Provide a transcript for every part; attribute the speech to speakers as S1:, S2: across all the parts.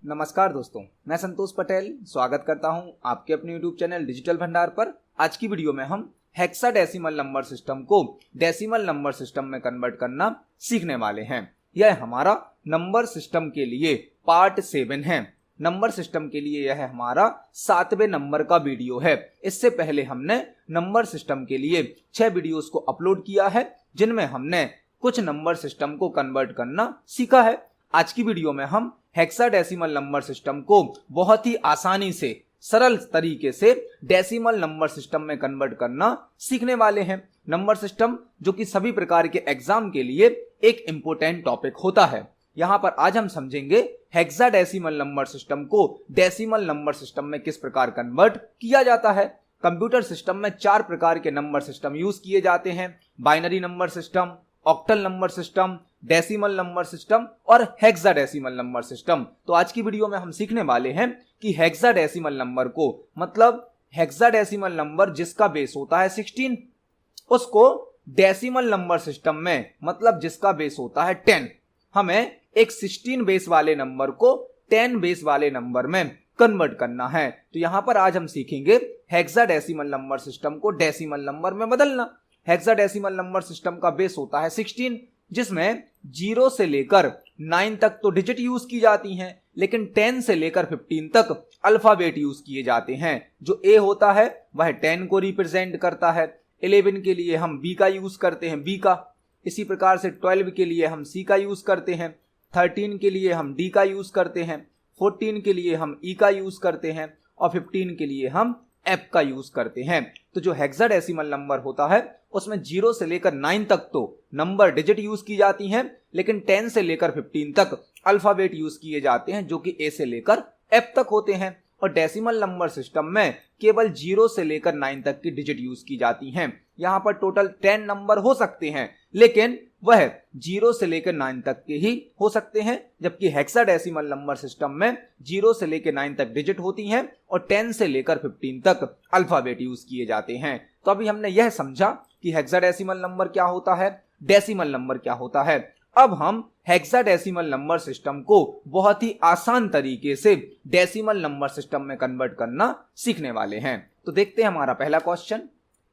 S1: नमस्कार दोस्तों, मैं संतोष पटेल स्वागत करता हूं आपके अपने YouTube चैनल डिजिटल भंडार पर। आज की वीडियो में हम हेक्साडेसिमल नंबर सिस्टम को डेसिमल नंबर सिस्टम में कन्वर्ट करना सीखने वाले हैं। यह हमारा नंबर सिस्टम के लिए पार्ट 7 है। नंबर सिस्टम के लिए यह हमारा 7वें नंबर का वीडियो है। इससे पहले हमने नंबर सिस्टम के लिए 6 वीडियोस को अपलोड किया है, जिनमें हमने कुछ नंबर सिस्टम को कन्वर्ट करना सीखा है। आज की वीडियो में हम हेक्साडेसिमल नंबर सिस्टम को बहुत ही आसानी से सरल तरीके से डेसिमल नंबर सिस्टम में कन्वर्ट करना सीखने वाले हैं। नंबर सिस्टम जो कि सभी प्रकार के एग्जाम के लिए एक इंपॉर्टेंट टॉपिक होता है। यहाँ पर आज हम समझेंगे हेक्साडेसिमल नंबर सिस्टम को डेसिमल नंबर सिस्टम में किस प्रकार कन्वर्ट किया जाता है। कंप्यूटर सिस्टम में 4 प्रकार के नंबर सिस्टम यूज किए जाते हैं: binary number system, octal number system, decimal number system और हेक्साडेसिमल नंबर सिस्टम। तो आज की वीडियो में हम सीखने वाले हैं कि हेक्साडेसिमल नंबर को, मतलब हेक्साडेसिमल नंबर जिसका बेस होता है 16, उसको डेसिमल नंबर सिस्टम में, मतलब जिसका बेस होता है 10, हमें एक 16 बेस वाले नंबर को 10 बेस वाले नंबर में कन्वर्ट करना है। तो यहां पर आज हम सीखेंगे हेक्साडेसिमल नंबर सिस्टम को डेसिमल नंबर में बदलना। हेक्साडेसिमल नंबर सिस्टम का बेस होता है 16, जिसमें 0 से लेकर 9 तक तो डिजिट यूज की जाती हैं, लेकिन 10 से लेकर 15 तक अल्फाबेट यूज किए जाते हैं। जो ए होता है वह 10 को रिप्रेजेंट करता है। 11 के लिए हम बी का यूज करते हैं, बी का। इसी प्रकार से 12 के लिए हम सी का यूज करते हैं, 13 के लिए हम डी का यूज करते हैं, 14 के लिए हम ई का यूज करते हैं और 15 के लिए हम एफ का यूज करते हैं। तो जो हेक्साडेसिमल नंबर होता है उसमें 0 से लेकर 9 तक तो नंबर डिजिट यूज की जाती हैं, लेकिन 10 से लेकर 15 तक अल्फाबेट यूज किए जाते हैं, जो कि ए से लेकर एफ तक होते हैं। और डेसिमल नंबर सिस्टम में केवल 0 से लेकर 9 तक की डिजिट यूज की जाती हैं। यहां पर टोटल 10 नंबर हो सकते हैं, लेकिन वह 0 से लेकर 9 तक के ही हो सकते हैं, जबकि हेक्साडेसिमल नंबर सिस्टम में 0 से लेकर 9 तक डिजिट होती हैं और 10 से लेकर 15 तक अल्फाबेट यूज किए जाते हैं। तो अभी हमने यह समझा कि हेक्साडेसिमल नंबर क्या होता है, डेसिमल नंबर क्या होता है। अब हम हेक्साडेसिमल नंबर सिस्टम को बहुत ही आसान तरीके से डेसिमल नंबर सिस्टम में कन्वर्ट करना सीखने वाले हैं। तो देखते हैं हमारा पहला क्वेश्चन।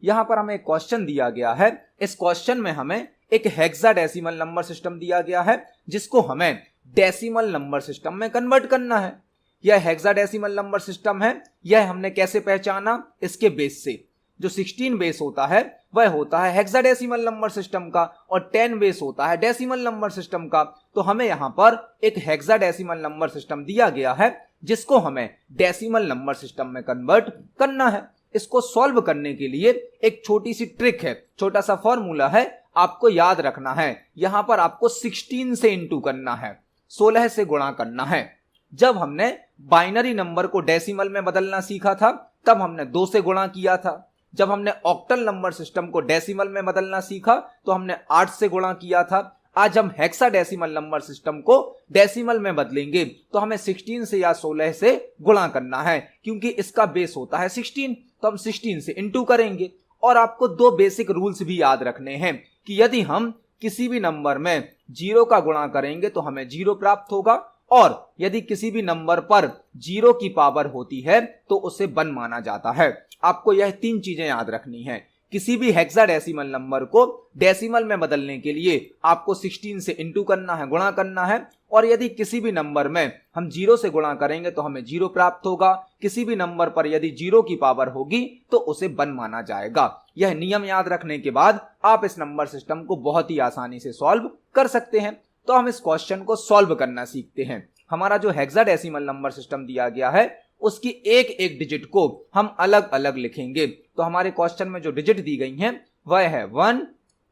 S1: यहां पर हमें एक क्वेश्चन दिया गया है। इस क्वेश्चन में हमें एक हेक्साडेसिमल नंबर सिस्टम दिया गया है, जिसको हमें डेसिमल नंबर सिस्टम में कन्वर्ट करना है। यह हेक्साडेसिमल नंबर सिस्टम है। यह हमने कैसे पहचाना? इसके बेस से। जो 16 बेस होता है वह होता है हेक्साडेसिमल नंबर सिस्टम का और 10 बेस होता है डेसिमल नंबर सिस्टम का। तो हमें यहां पर एक हेक्साडेसिमल नंबर सिस्टम दिया गया है, जिसको हमें डेसिमल नंबर सिस्टम में कन्वर्ट करना है। इसको सॉल्व करने के लिए एक छोटी सी ट्रिक है, छोटा सा फॉर्मूला है, आपको याद रखना है। यहां पर आपको 16 से इंटू करना है, 16 से गुणा करना है। जब हमने बाइनरी नंबर को डेसिमल में बदलना सीखा था, तब हमने 2 से गुणा किया था। जब हमने ऑक्टल नंबर सिस्टम को डेसिमल में बदलना सीखा तो हमने 8 से गुणा किया था। आज हम हेक्साडेसिमल नंबर सिस्टम को डेसिमल में बदलेंगे तो हमें 16 से या 16 से गुणा करना है, क्योंकि इसका बेस होता है 16, तो हम 16 से इंटू करेंगे। और आपको 2 बेसिक रूल्स भी याद रखने हैं कि यदि हम किसी भी नंबर में 0 का गुणा करेंगे तो हमें 0 प्राप्त होगा, और यदि किसी भी नंबर पर 0 की पावर होती है तो उसे 1 माना जाता है। आपको यह 3 चीजें याद रखनी है। किसी भी हेक्साडेसिमल नंबर को डेसिमल में बदलने के लिए आपको 16 से इंटू करना है, गुणा करना है। और यदि किसी भी नंबर में हम 0 से गुणा करेंगे तो हमें 0 प्राप्त होगा। किसी भी नंबर पर यदि 0 की पावर होगी तो उसे 1 माना जाएगा। यह नियम याद रखने के बाद आप इस नंबर सिस्टम को बहुत ही आसानी से सॉल्व कर सकते हैं। तो हम इस क्वेश्चन को सॉल्व करना सीखते हैं। हमारा जो हेक्साडेसिमल नंबर सिस्टम दिया गया है उसकी एक एक डिजिट को हम अलग अलग लिखेंगे। तो हमारे क्वेश्चन में जो डिजिट दी गई हैं वह है 1,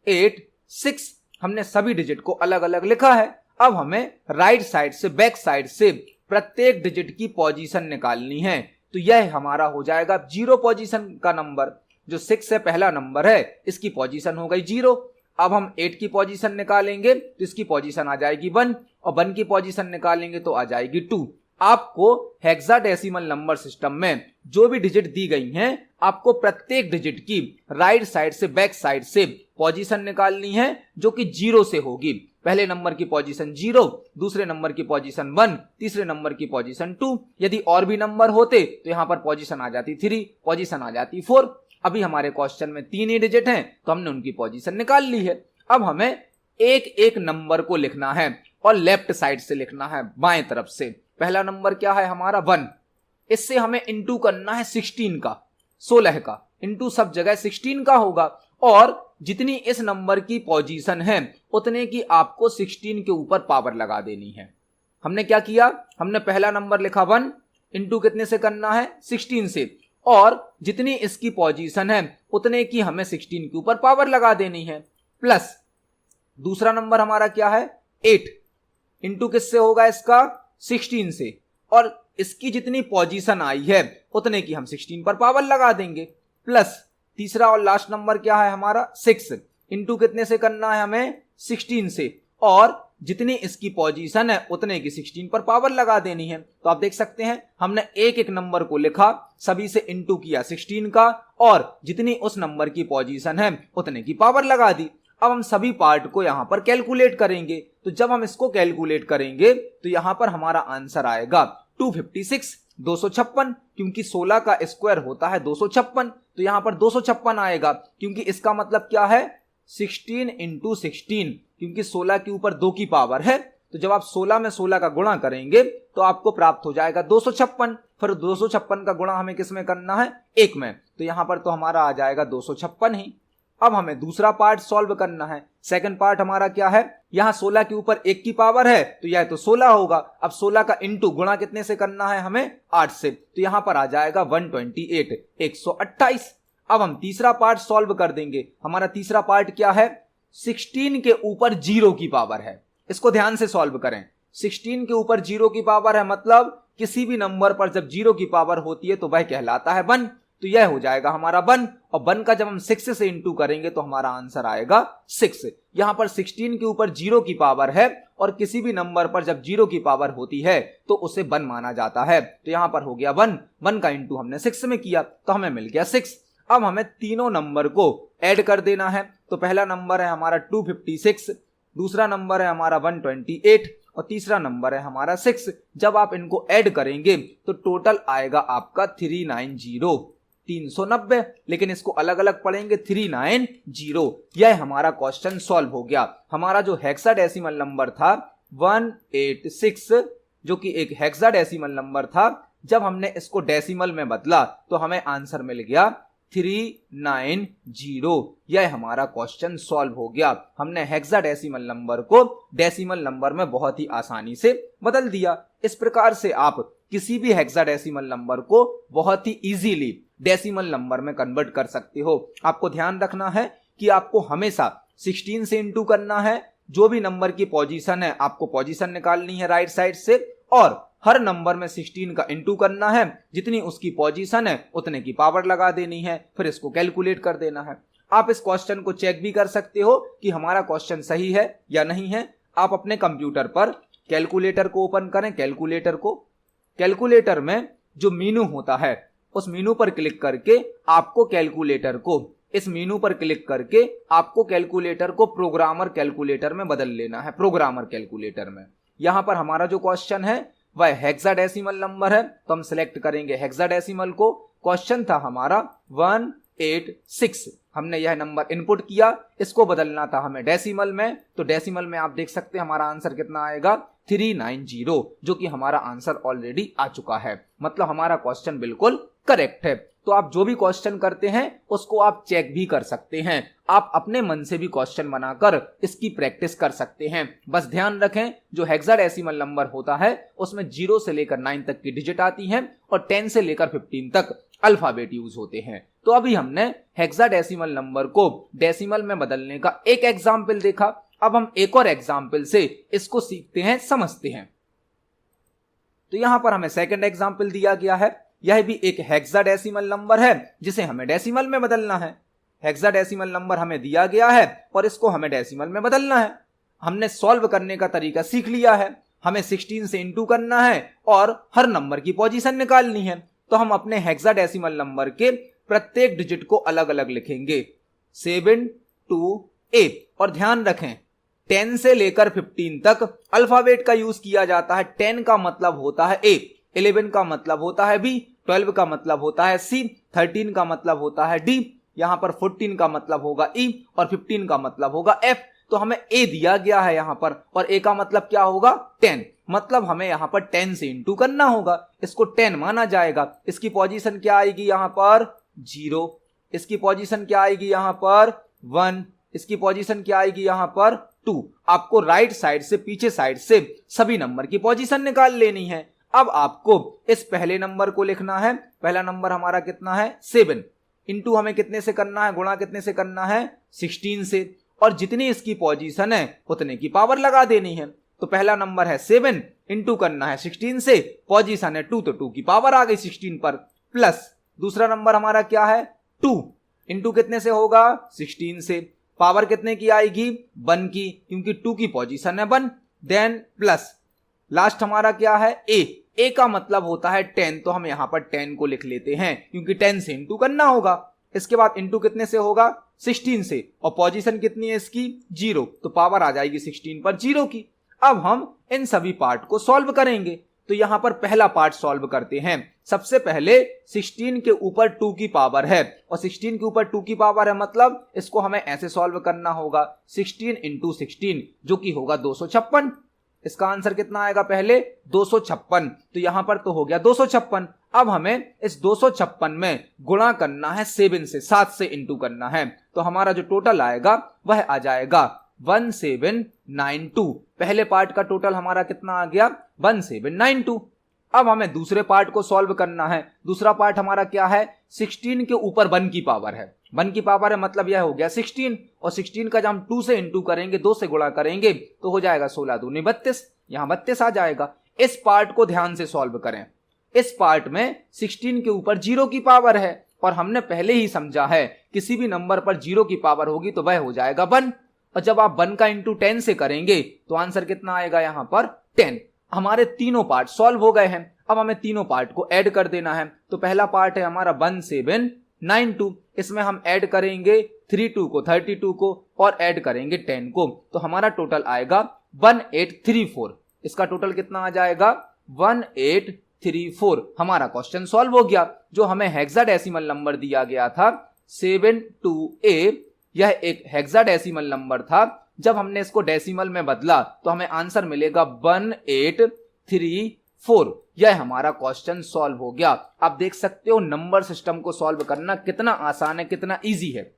S1: 8, 6। हमने सभी डिजिट को अलग अलग लिखा है। अब हमें राइट साइड से, बैक साइड से प्रत्येक डिजिट की पोजीशन निकालनी है। तो यह हमारा हो जाएगा 0 पोजीशन का नंबर। जो 6 से पहला नंबर है इसकी पोजीशन हो गई 0। अब हम 8 की पोजीशन निकालेंगे तो इसकी पोजीशन आ जाएगी 1, और 1 की पोजीशन निकालेंगे तो आ जाएगी 2। आपको हेक्साडेसिमल नंबर सिस्टम में जो भी डिजिट दी गई हैं, आपको प्रत्येक डिजिट की राइट साइड से बैक साइड से पोजीशन निकालनी है जो कि 0 से होगी। पहले नंबर की पोजीशन 0, दूसरे नंबर की पोजीशन 1, तीसरे नंबर की पोजीशन 2। यदि और भी नंबर होते तो यहां पर पोजीशन आ जाती 3, पोजीशन आ जाती 4। अभी हमारे क्वेश्चन में 3 ही डिजिट हैं तो हमने उनकी पोजीशन निकाल ली है। अब हमें एक एक नंबर को लिखना है और लेफ्ट साइड से लिखना है, बाएं तरफ से। पहला नंबर क्या है हमारा 1, इससे हमें इंटू करना है 16 का, 16 का इंटू सब जगह 16 का होगा, और जितनी इस नंबर की पोजीशन है उतने की आपको 16 के ऊपर पावर लगा देनी है। हमने क्या किया, हमने पहला नंबर लिखा 1, इंटू कितने से करना है 16 से, और जितनी इसकी पोजीशन है उतने की हमें 16 के ऊपर पावर लगा देनी है। प्लस दूसरा नंबर हमारा क्या है 8, इंटू किससे होगा इसका 16 से, और इसकी जितनी पोजीशन आई है उतने की हम 16 पर पावर लगा देंगे। प्लस तीसरा और लास्ट नंबर क्या है हमारा 6, इंटू कितने से करना है हमें 16 से, और जितनी इसकी पोजीशन है उतने की 16 पर पावर लगा देनी है। तो आप देख सकते हैं हमने एक एक नंबर को लिखा, सभी से इंटू किया 16 का, और जितनी उस नंबर की पोजीशन है उतने की पावर लगा दी। अब हम सभी पार्ट को यहां पर कैलकुलेट करेंगे। तो जब हम इसको कैलकुलेट करेंगे तो यहां पर हमारा आंसर आएगा 256, 256, क्योंकि 16 का स्क्वायर होता है 256, तो यहां पर 256 आएगा, क्योंकि इसका मतलब क्या है 16 इंटू 16, क्योंकि 16 के ऊपर 2 की पावर है। तो जब आप 16 में 16 का गुणा करेंगे तो आपको प्राप्त हो जाएगा 256। फिर 256 का गुणा हमें किस में करना है 1 में, तो यहां पर तो हमारा आ जाएगा 256 ही। अब हमें दूसरा पार्ट सॉल्व करना है। सेकंड पार्ट हमारा क्या है, यहां 16 के ऊपर 1 की पावर है तो यह तो 16 होगा। अब 16 का इंटू गुणा कितने से करना है हमें 8 से, तो यहां पर आ जाएगा 128, 128। अब हम तीसरा पार्ट सॉल्व कर देंगे। हमारा तीसरा पार्ट क्या है 16 के ऊपर 0 की पावर है। इसको ध्यान से सॉल्व करें। 16 के ऊपर 0 की पावर है, मतलब किसी भी नंबर पर जब 0 की पावर होती है तो वह कहलाता है 1, तो यह हो जाएगा हमारा 1, और 1 का जब हम 6 से इंटू करेंगे तो हमारा आंसर आएगा 6। यहां पर 16 के ऊपर 0 की पावर है, और किसी भी नंबर पर जब 0 की पावर होती है तो उसे 1 माना जाता है। तो यहां पर हो गया 1, 1 का इंटू हमने 6 में किया तो हमें मिल गया 6। अब हमें तीनों नंबर को ऐड कर देना है। तो पहला नंबर है हमारा 256, दूसरा नंबर है हमारा 128, और तीसरा नंबर है हमारा 6। जब आप इनको ऐड करेंगे तो टोटल आएगा आपका 390, 390, लेकिन इसको अलग अलग पढ़ेंगे 390। यह हमारा क्वेश्चन सॉल्व हो गया। हमारा जो हेक्साडेसिमल नंबर था 186, जो कि एक हेक्साडेसिमल नंबर था, जब हमने इसको डेसिमल में बदला तो हमें आंसर मिल गया 390। यह हमारा क्वेश्चन सॉल्व हो गया। हमने हेक्साडेसिमल नंबर को डेसिमल नंबर में बहुत ही आसानी से बदल दिया। इस प्रकार से आप किसी भी हेक्साडेसिमल नंबर को बहुत ही इजीली डेसिमल नंबर में कन्वर्ट कर सकते हो। आपको ध्यान रखना है कि आपको हमेशा 16 से इंटू करना है। जो भी नंबर की पोजीशन है आपको पोजीशन निकालनी है राइट साइड से, और हर नंबर में 16 का इंटू करना है, जितनी उसकी पोजीशन है उतने की पावर लगा देनी है, फिर इसको कैलकुलेट कर देना है। आप इस क्वेश्चन को चेक भी कर सकते हो कि हमारा क्वेश्चन सही है या नहीं है। आप अपने कंप्यूटर पर कैलकुलेटर को ओपन करें। कैलकुलेटर में जो मीनू होता है उस मीनू पर क्लिक करके आपको कैलकुलेटर को, इस मीनू पर क्लिक करके आपको कैलकुलेटर को प्रोग्रामर कैलकुलेटर में बदल लेना है। प्रोग्रामर कैलकुलेटर में यहां पर हमारा जो क्वेश्चन है वह हेक्साडेसिमल नंबर है, तो हम सिलेक्ट करेंगे हेक्साडेसिमल को। क्वेश्चन था हमारा 186, हमने यह नंबर इनपुट किया, इसको बदलना था हमें डेसिमल में। तो डेसिमल में आप देख सकते हैं हमारा आंसर कितना आएगा 390, जो कि हमारा आंसर ऑलरेडी आ चुका है। मतलब हमारा क्वेश्चन बिल्कुल करेक्ट है। तो आप जो भी क्वेश्चन करते हैं उसको आप चेक भी कर सकते हैं। आप अपने मन से भी क्वेश्चन बनाकर इसकी प्रैक्टिस कर सकते हैं। बस ध्यान रखें जो हेक्साडेसिमल नंबर होता है उसमें 0 से लेकर 9 तक की डिजिट आती हैं, और 10 से लेकर 15 तक अल्फाबेट यूज होते हैं। तो अभी हमने हेक्साडेसिमल नंबर को डेसिमल में बदलने का एक एग्जाम्पल देखा। अब हम एक और एग्जाम्पल से इसको सीखते हैं, समझते हैं। तो यहां पर हमें सेकंड एग्जाम्पल दिया गया है। यह भी एक हेक्साडेसिमल नंबर है जिसे हमें डेसिमल में बदलना है। हेक्साडेसिमल नंबर हमें दिया गया है और इसको हमें डेसिमल में बदलना है। हमने सॉल्व करने का तरीका सीख लिया है। हमें 16 से इंटू करना है और हर नंबर की पोजीशन निकालनी है। तो हम अपने हेक्साडेसिमल नंबर के प्रत्येक डिजिट को अलग अलग लिखेंगे 7 2 8। और ध्यान रखें 10 से लेकर 15 तक अल्फाबेट का यूज किया जाता है। 10 का मतलब होता है A, 11 का मतलब होता है B, 12 का मतलब होता है C, 13 का मतलब होता है D, यहां पर 14 का मतलब होगा E और 15 का मतलब होगा F। तो हमें A दिया गया है यहां पर और A का मतलब क्या होगा 10, मतलब हमें यहां पर 10 से इंटू करना होगा। इसको 10 माना जाएगा। इसकी पोजीशन क्या आएगी यहां पर 0, इसकी पोजीशन क्या आएगी यहां पर 1, इसकी पोजीशन क्या आएगी यहां पर 2। आपको राइट साइड से पीछे साइड से सभी नंबर की पोजीशन निकाल लेनी है। अब आपको इस पहले नंबर को लिखना है। पहला नंबर हमारा कितना है 7, इंटू हमें कितने से करना है, गुणा कितने से करना है 16 से, और जितनी इसकी पोजीशन है उतने की पावर लगा देनी है। तो पहला नंबर है 7, इंटू करना है 16 से, पोजीशन है 2 तो 2 की पावर आ गई 16 पर, प्लस दूसरा नंबर हमारा क्या है 2, इंटू कितने से होगा 16 से, पावर कितने की आएगी 1 की, क्योंकि 2 की पोजीशन है 1, देन प्लस लास्ट हमारा क्या है ए का मतलब होता है 10, तो हम यहां पर 10 को लिख लेते हैं क्योंकि 10 से इंटू करना होगा। इसके बाद इंटू कितने से होगा 16 से, और पोजीशन कितनी है इसकी 0, तो पावर आ जाएगी 16 पर 0 की। अब हम इन सभी पार्ट को सॉल्व करेंगे। तो यहां पर पहला पार्ट सॉल्व करते हैं। सबसे पहले 16 के ऊपर 2 की पावर है, और 16 के ऊपर 2 की पावर है मतलब इसको हमें ऐसे सॉल्व करना होगा 16 इंटू 16, जो कि होगा 256। इसका आंसर कितना आएगा पहले 256, तो यहां पर तो हो गया 256। अब हमें इस 256 में गुणा करना है 7 से, 7 से इंटू करना है। तो हमारा जो टोटल आएगा वह आ जाएगा 1792। पहले पार्ट का टोटल हमारा कितना आ गया 1792। अब हमें दूसरे पार्ट को सॉल्व करना है। दूसरा पार्ट हमारा क्या है 16 के ऊपर 1 की पावर है, 1 की पावर है मतलब यह हो गया 16, और 16 का जब हम 2 से इंटू करेंगे, 2 से गुणा करेंगे तो हो जाएगा 16 दूनी 32, यहां 32 आ जाएगा। इस पार्ट को ध्यान से सॉल्व करें। इस पार्ट में 16 के ऊपर 0 की पावर है, और हमने पहले ही समझा है किसी भी नंबर पर 0 की पावर होगी तो वह हो जाएगा 1, और जब आप 1 का इंटू 10 से करेंगे तो आंसर कितना आएगा यहां पर 10। हमारे तीनों पार्ट सॉल्व हो गए हैं। अब हमें तीनों पार्ट को ऐड कर देना है। तो पहला पार्ट है हमारा 1792, इसमें हम ऐड करेंगे 32 को, 32 को, और ऐड करेंगे 10 को, तो हमारा टोटल आएगा 1834। इसका टोटल कितना आ जाएगा 1834। हमारा क्वेश्चन सॉल्व हो गया। जो हमें हेक्साडेसिमल नंबर दिया गया था 72A, यह एक हेक्साडेसिमल नंबर था। जब हमने इसको डेसिमल में बदला तो हमें आंसर मिलेगा 1834। यह हमारा क्वेश्चन सॉल्व हो गया। आप देख सकते हो नंबर सिस्टम को सॉल्व करना कितना आसान है, कितना इजी है।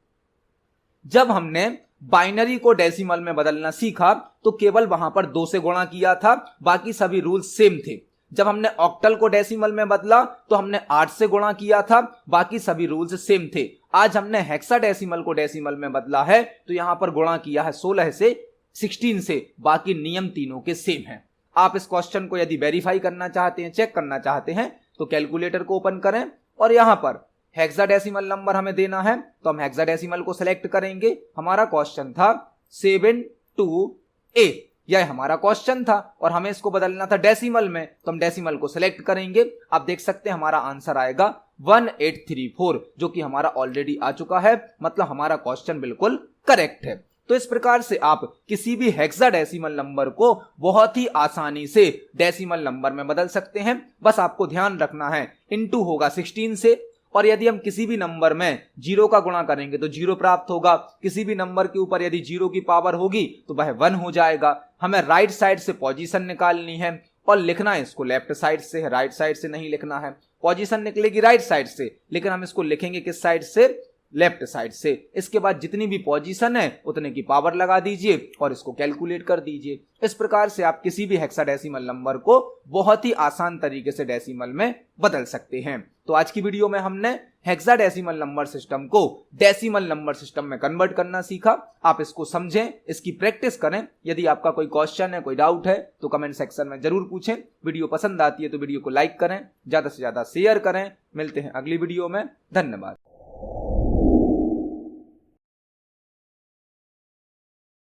S1: जब हमने बाइनरी को डेसिमल में बदलना सीखा तो केवल वहां पर 2 से गुणा किया था, बाकी सभी रूल्स सेम थे। जब हमने ऑक्टल को डेसिमल में बदला तो हमने 8 से गुणा किया था, बाकी सभी रूल्स सेम थे। आज हमने हेक्साडेसिमल को डेसिमल में बदला है तो यहां पर गुणा किया है 16 से, 16 से, बाकी नियम तीनों के सेम हैं। आप इस क्वेश्चन को यदि वेरीफाई करना चाहते हैं, चेक करना चाहते हैं, तो कैलकुलेटर को ओपन करें और यहां पर हेक्साडेसिमल नंबर हमें देना है तो हम हेक्साडेसिमल को सिलेक्ट करेंगे। हमारा क्वेश्चन था 72A, यह हमारा क्वेश्चन था और हमें इसको बदलना था डेसिमल में, तो हम डेसिमल को सिलेक्ट करेंगे। आप देख सकते हैं हमारा आंसर आएगा 1834, जो कि हमारा ऑलरेडी आ चुका है, मतलब हमारा क्वेश्चन बिल्कुल करेक्ट है। तो इस प्रकार से आप किसी भी हेक्साडेसिमल नंबर को बहुत ही आसानी से डेसिमल नंबर में बदल सकते हैं। बस आपको ध्यान रखना है इनटू होगा 16 से, और यदि हम किसी भी नंबर में 0 का गुणा करेंगे तो 0 प्राप्त होगा। किसी भी नंबर के ऊपर यदि 0 की पावर होगी तो वह 1 हो जाएगा। हमें राइट साइड से पोजीशन निकालनी है और लिखना है इसको लेफ्ट साइड से है, राइट साइड से नहीं लिखना है। पोजीशन निकलेगी राइट साइड से, लेकिन हम इसको लिखेंगे किस साइड से, लेफ्ट साइड से। इसके बाद जितनी भी पोजीशन है उतने की पावर लगा दीजिए और इसको कैलकुलेट कर दीजिए। इस प्रकार से आप किसी भी हेक्साडेसिमल नंबर को बहुत ही आसान तरीके से डेसिमल में बदल सकते हैं। तो आज की वीडियो में हमने हेक्साडेसिमल नंबर सिस्टम को डेसिमल नंबर सिस्टम में कन्वर्ट करना सीखा। आप इसको समझें, इसकी प्रैक्टिस करें। यदि आपका कोई क्वेश्चन है, कोई डाउट है तो कमेंट सेक्शन में जरूर पूछें। वीडियो पसंद आती है तो वीडियो को लाइक करें, ज्यादा से ज्यादा शेयर करें। मिलते हैं अगली वीडियो में। धन्यवाद।